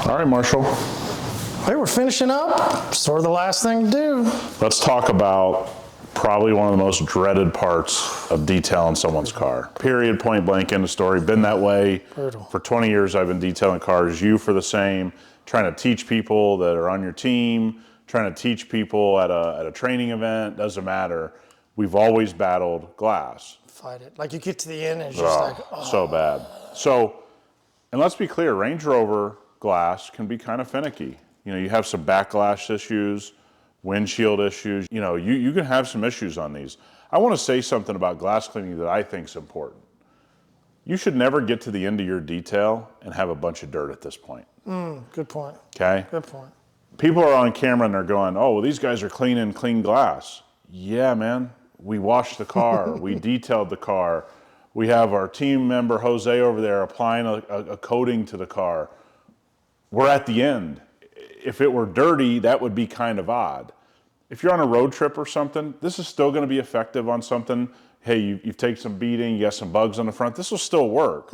All right, Marshall. Hey, we're finishing up. Sort of the last thing to do. Let's talk about probably one of the most dreaded parts of detailing someone's car. Period, point blank, end of story. Been that way for 20 years. I've been detailing cars. You for the same. Trying to teach people that are on your team. Trying to teach people at a training event. Doesn't matter. We've always battled glass. Fight it. Like you get to the end and it's just like, oh. So bad. So, and let's be clear, Range Rover glass can be kind of finicky. You know, you have some backlash issues, windshield issues. You know, you can have some issues on these. I want to say something about glass cleaning that I think is important. You should never get to the end of your detail and have a bunch of dirt at this point. Good point. Okay? Good point. People are on camera and they're going, oh, well, these guys are cleaning clean glass. Yeah, man. We washed the car. We detailed the car. We have our team member, Jose, over there applying a coating to the car. We're at the end. If it were dirty, that would be kind of odd. If you're on a road trip or something, this is still going to be effective on something. Hey, you've taken some beating, you got some bugs on the front. This will still work.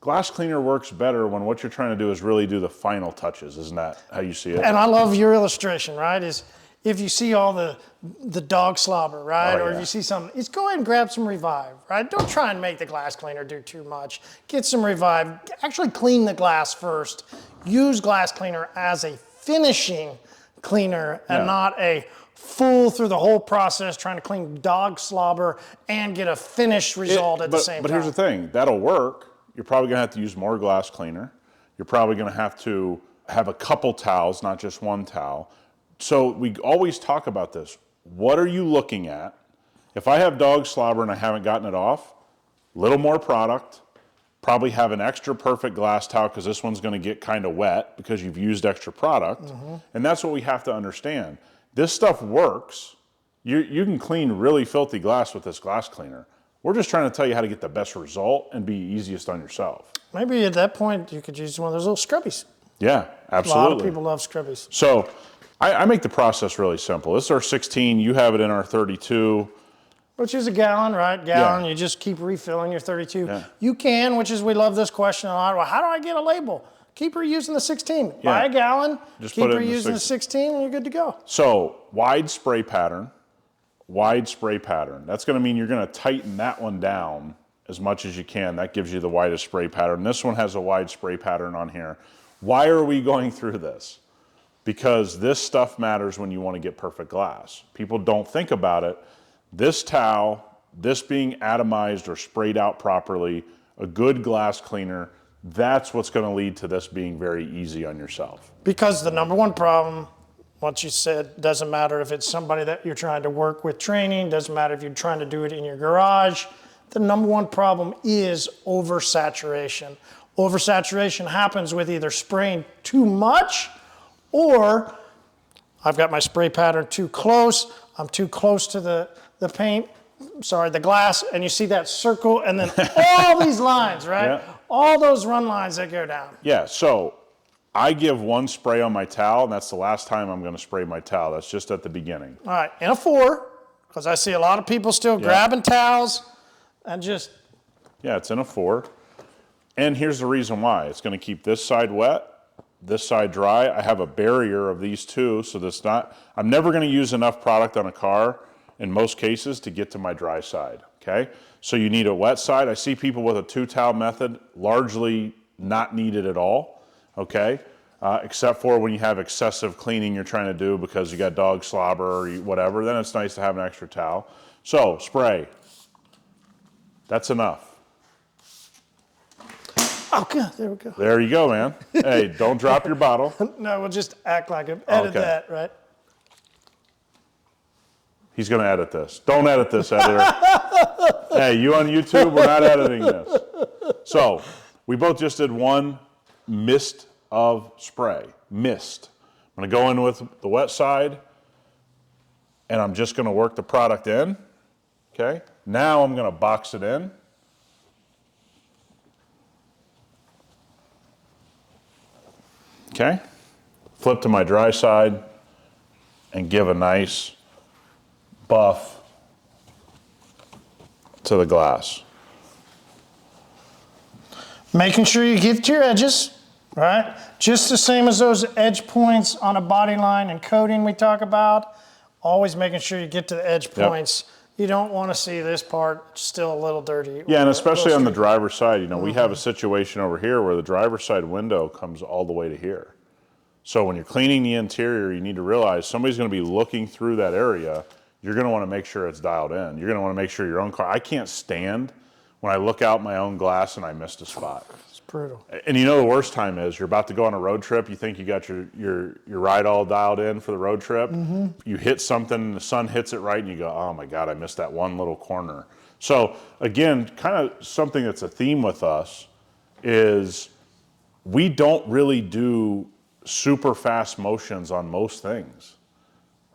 Glass cleaner works better when what you're trying to do is really do the final touches. Isn't that how you see it? And I love your illustration, right? Is if you see all the dog slobber, right? Or if you see something, just go ahead and grab some Revive, right? Don't try and make the glass cleaner do too much. Get some Revive. Actually clean the glass first. Use glass cleaner as a finishing cleaner and not a full through the whole process trying to clean dog slobber and get a finished result at the same time. But here's the thing, that'll work. You're probably gonna have to use more glass cleaner. You're probably gonna have to have a couple towels, not just one towel. So we always talk about this. What are you looking at? If I have dog slobber and I haven't gotten it off, little more product, probably have an extra perfect glass towel because this one's gonna get kind of wet because you've used extra product. And that's what we have to understand. This stuff works. You can clean really filthy glass with this glass cleaner. We're just trying to tell you how to get the best result and be easiest on yourself. Maybe at that point you could use one of those little scrubbies. Yeah, absolutely. A lot of people love scrubbies. So I make the process really simple. This is our 16, you have it in our 32. Which is a gallon, right? Gallon, you just keep refilling your 32. Yeah. You can, which is, we love this question a lot. Well, how do I get a label? Keep reusing the 16. Buy a gallon, just keep reusing the 16, and you're good to go. So wide spray pattern. That's gonna mean you're gonna tighten that one down as much as you can. That gives you the widest spray pattern. This one has a wide spray pattern on here. Why are we going through this? Because this stuff matters when you wanna get perfect glass. People don't think about it. This towel, this being atomized or sprayed out properly, a good glass cleaner, that's what's gonna lead to this being very easy on yourself. Because the number one problem, what you said, doesn't matter if it's somebody that you're trying to work with training, doesn't matter if you're trying to do it in your garage. The number one problem is oversaturation. Oversaturation happens with either spraying too much or I've got my spray pattern too close, I'm too close to the glass, and you see that circle and then all these lines, right? All those run lines that go down. Yeah, so I give one spray on my towel, and that's the last time I'm gonna spray my towel. That's just at the beginning. All right, in a 4, because I see a lot of people still grabbing towels and just. Yeah, it's in a 4. And here's the reason why. It's gonna keep this side wet, this side dry. I have a barrier of these two, so that's not, I'm never gonna use enough product on a car in most cases to get to my dry side, okay? So you need a wet side. I see people with a 2-towel method, largely not needed at all, okay? Except for when you have excessive cleaning you're trying to do because you got dog slobber or whatever, then it's nice to have an extra towel. So, spray. That's enough. Oh, good, there we go. There you go, man. Hey, don't drop your bottle. No, we'll just act like it. Edit that, right? He's gonna edit this. Don't edit this, editor. Hey, you on YouTube, we're not editing this. So, we both just did one mist of spray, mist. I'm gonna go in with the wet side, and I'm just gonna work the product in, okay? Now I'm gonna box it in. Okay, flip to my dry side and give a nice buff to the glass. Making sure you get to your edges. right? Just the same as those edge points on a body line and coating we talk about, always making sure you get to the edge points. You don't want to see this part still a little dirty. Yeah, and especially on the driver's side, you know, we have a situation over here where the driver's side window comes all the way to here. So when you're cleaning the interior, you need to realize somebody's going to be looking through that area. You're going to want to make sure it's dialed in. You're going to want to make sure your own car, I can't stand when I look out my own glass and I missed a spot. It's brutal. And you know the worst time is you're about to go on a road trip. You think you got your ride all dialed in for the road trip. You hit something, and the sun hits it right, and you go, oh my God, I missed that one little corner. So again, kind of something that's a theme with us is we don't really do super fast motions on most things,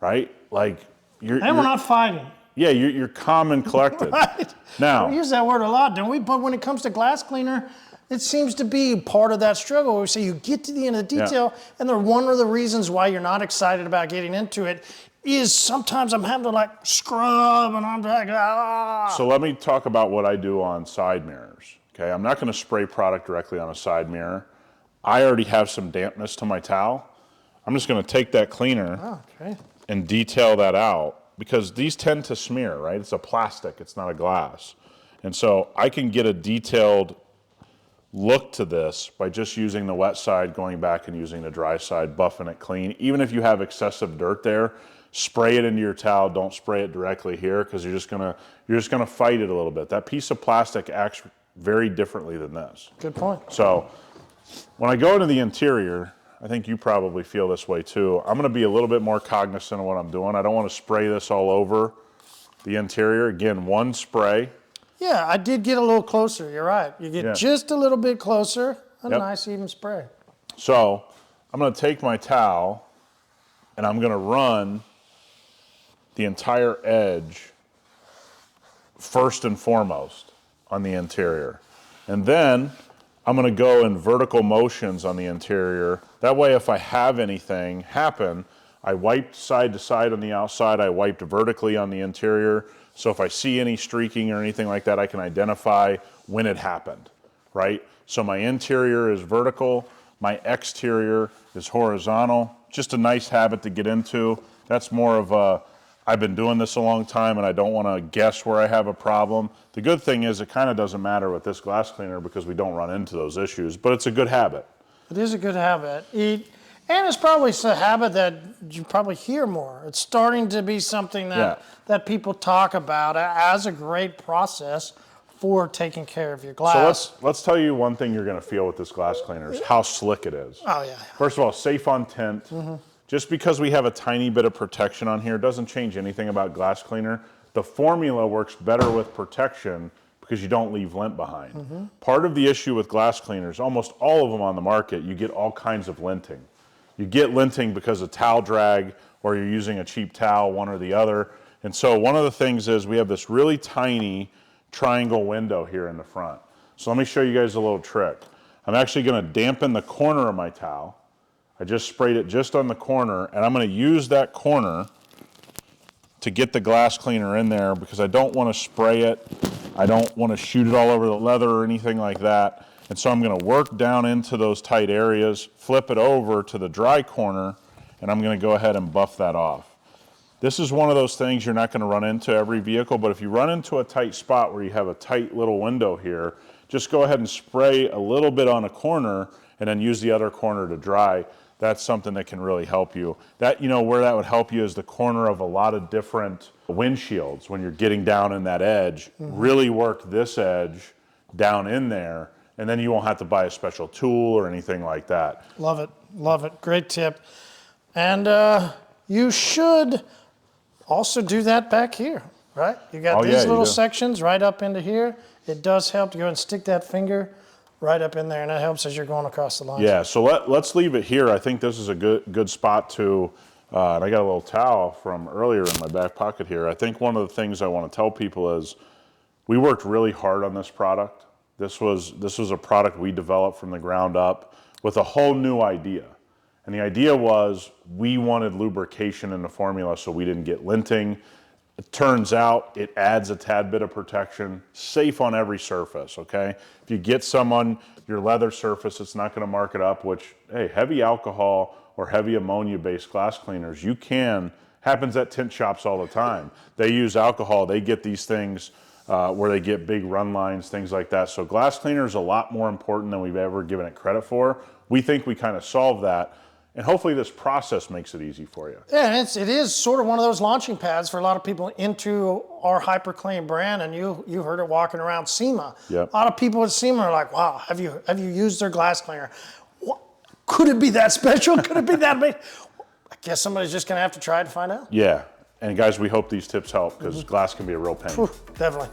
right? Like we're not fighting. Yeah, you're calm and collected. Right. Now, we use that word a lot, don't we? But when it comes to glass cleaner, it seems to be part of that struggle. We say you get to the end of the detail, and one of the reasons why you're not excited about getting into it is sometimes I'm having to like scrub, and I'm like, ah. So let me talk about what I do on side mirrors. Okay, I'm not going to spray product directly on a side mirror. I already have some dampness to my towel. I'm just going to take that cleaner and detail that out. Because these tend to smear, right? It's a plastic, it's not a glass. And so I can get a detailed look to this by just using the wet side, going back and using the dry side, buffing it clean. Even if you have excessive dirt there, spray it into your towel, don't spray it directly here because you're just gonna fight it a little bit. That piece of plastic acts very differently than this. Good point. So when I go into the interior, I think you probably feel this way too. I'm going to be a little bit more cognizant of what I'm doing. I don't want to spray this all over the interior. Again, one spray. Yeah, I did get a little closer. You're right. You get just a little bit closer. A nice even spray. So I'm going to take my towel and I'm going to run the entire edge first and foremost on the interior. And then I'm going to go in vertical motions on the interior. That way, if I have anything happen, I wiped side to side on the outside, I wiped vertically on the interior. So if I see any streaking or anything like that, I can identify when it happened, right? So my interior is vertical, my exterior is horizontal. Just a nice habit to get into. That's more of a, I've been doing this a long time and I don't want to guess where I have a problem. The good thing is it kind of doesn't matter with this glass cleaner because we don't run into those issues, but it's a good habit. It is a good habit. And it's probably a habit that you probably hear more. It's starting to be something that people talk about as a great process for taking care of your glass. So let's tell you one thing you're going to feel with this glass cleaner is how slick it is. Oh yeah. First of all, safe on tint. Just because we have a tiny bit of protection on here doesn't change anything about glass cleaner. The formula works better with protection because you don't leave lint behind. Part of the issue with glass cleaners, almost all of them on the market, you get all kinds of linting. You get linting because of towel drag or you're using a cheap towel, one or the other. And so one of the things is we have this really tiny triangle window here in the front. So let me show you guys a little trick. I'm actually going to dampen the corner of my towel. I just sprayed it just on the corner, and I'm going to use that corner to get the glass cleaner in there because I don't want to spray it. I don't want to shoot it all over the leather or anything like that. And so I'm going to work down into those tight areas, flip it over to the dry corner, and I'm going to go ahead and buff that off. This is one of those things you're not going to run into every vehicle, but if you run into a tight spot where you have a tight little window here, just go ahead and spray a little bit on a corner and then use the other corner to dry. That's something that can really help you. That, where that would help you is the corner of a lot of different windshields when you're getting down in that edge. Really work this edge down in there, and then you won't have to buy a special tool or anything like that. Love it, love it. Great tip. And you should also do that back here, right? You got these little sections right up into here. It does help to go and stick that finger right up in there, and that helps as you're going across the line. Yeah, so let's leave it here. I think this is a good spot to, and I got a little towel from earlier in my back pocket here. I think one of the things I want to tell people is we worked really hard on this product. This was a product we developed from the ground up with a whole new idea. And the idea was we wanted lubrication in the formula so we didn't get linting. It turns out it adds a tad bit of protection, safe on every surface, okay? If you get some on your leather surface, it's not gonna mark it up, which, hey, heavy alcohol or heavy ammonia-based glass cleaners, happens at tint shops all the time. They use alcohol, they get these things where they get big run lines, things like that. So glass cleaner is a lot more important than we've ever given it credit for. We think we kind of solved that. And hopefully this process makes it easy for you. Yeah, and it is sort of one of those launching pads for a lot of people into our hyperCLEAN brand, and you heard it walking around SEMA. Yep. A lot of people at SEMA are like, wow, have you used their glass cleaner? What? Could it be that special? Could it be that big? I guess somebody's just gonna have to try to find out. Yeah, and guys, we hope these tips help because glass can be a real pain. Definitely.